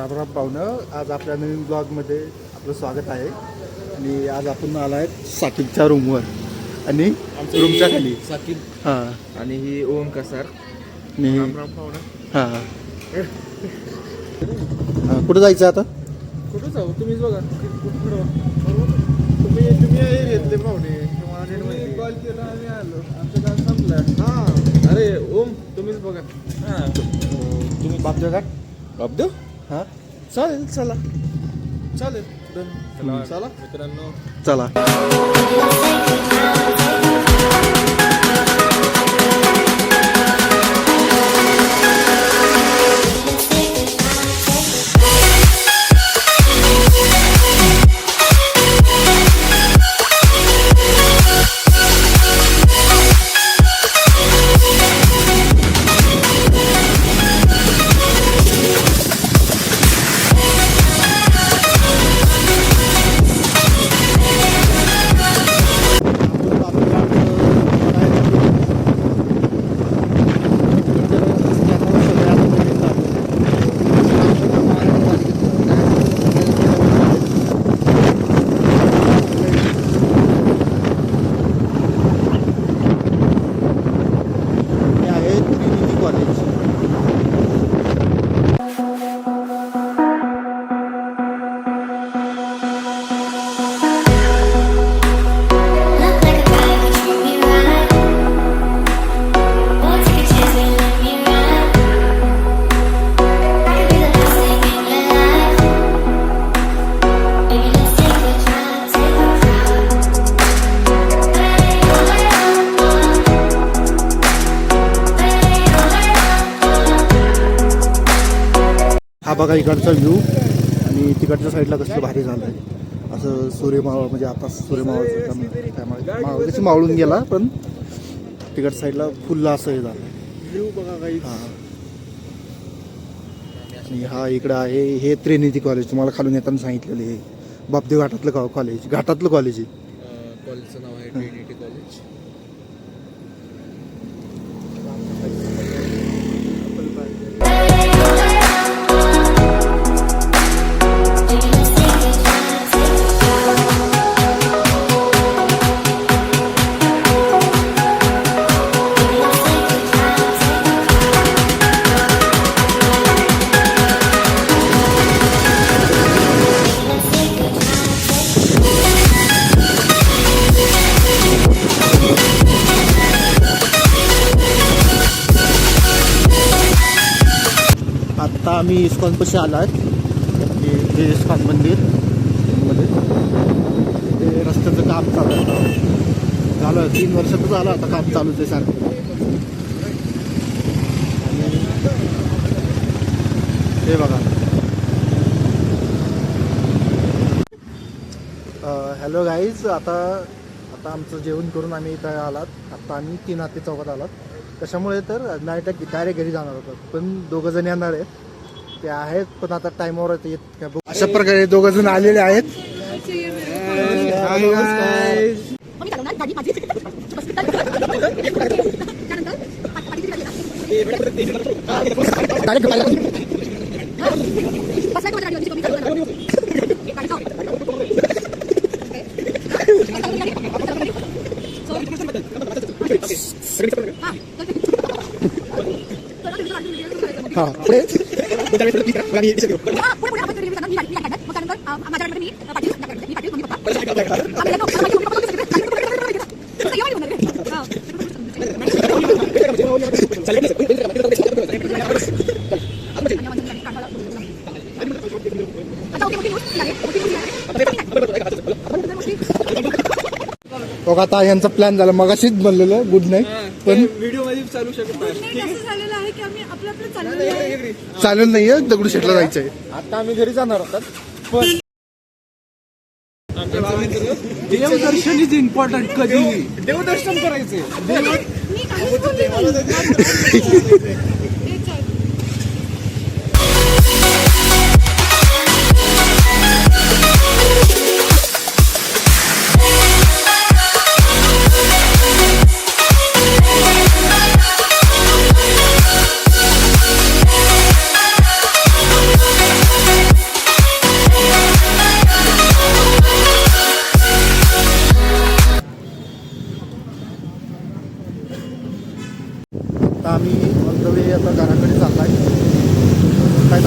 रामराम पाहुणं, आज आपल्या नवीन ब्लॉगमध्ये आपलं स्वागत आहे. आणि आज आपण आला आहे साकिबच्या रूमवर आणि रूमच्या खाली साकिब हां आणि ही ओम कसार. आणि रामराम पाहुणा. हां कुठं जायचं आता? कुठं जाऊ तुम्हीच बघा. तुम्ही घेतले पाहुणे कॉल केला आम्ही आलो. आमचं काम संपलं. हां अरे ओम तुम्हीच बघा. हां तुम्ही बापदेव घाट बाबदेव हां चालेल चला चालेल चला मित्रांनो चला. हा बघा इकडचा व्ह्यू आणि तिकडच्या साईडला कसं भारी झालं आहे. असं सूर्यमावळ म्हणजे आता सूर्यमावळचं त्यामुळे कशी मावळून गेला पण तिकडच्या साईडला फुल्ला असं हे झालं व्ह्यू बघा काही. हां आणि हा इकडं आहे हे त्रिनिटी कॉलेज. तुम्हाला खालून येताना सांगितलेलं हे बापदेव घाटातलं कॉलेज घाटातलं कॉलेज आहे. कॉलेजचं नाव आहे ट्रिनिटी कॉलेज. आत्ता आम्ही इस्कॉनपाशी आलो आहे. हे इस्कॉन मंदिर मध्ये ते रस्त्याचं काम चालू आहे. झालं 3 वर्षाचं झालं आता काम चालूच आहे सारखं. आणि हे बघा हॅलो गाईज. आता आमचं जेवण करून आम्ही इथं आलात. आत्ता आम्ही 3 हाती चौकात आलात. कशामुळे तर डायरेक्ट घरी जाणार होतं पण 2 जण येणार आहेत. ते आहेत पण आता टाइमवर येत काय बघू. अशा प्रकारे 2 जण आलेले आहेत. हां बघा आता यांचा प्लॅन झाला मगाशीच बनलेलं गुड नाईट पण व्हिडिओ मध्ये चालू शकत चालेल नाहीये. दगडूशेठला जायचंय. आता आम्ही घरी जाणार होतात पण देवदर्शन इज इम्पॉर्टंट. कधी देवदर्शन करायचे. आता आम्ही ऑन द वे आता घराकडे चाललाय काय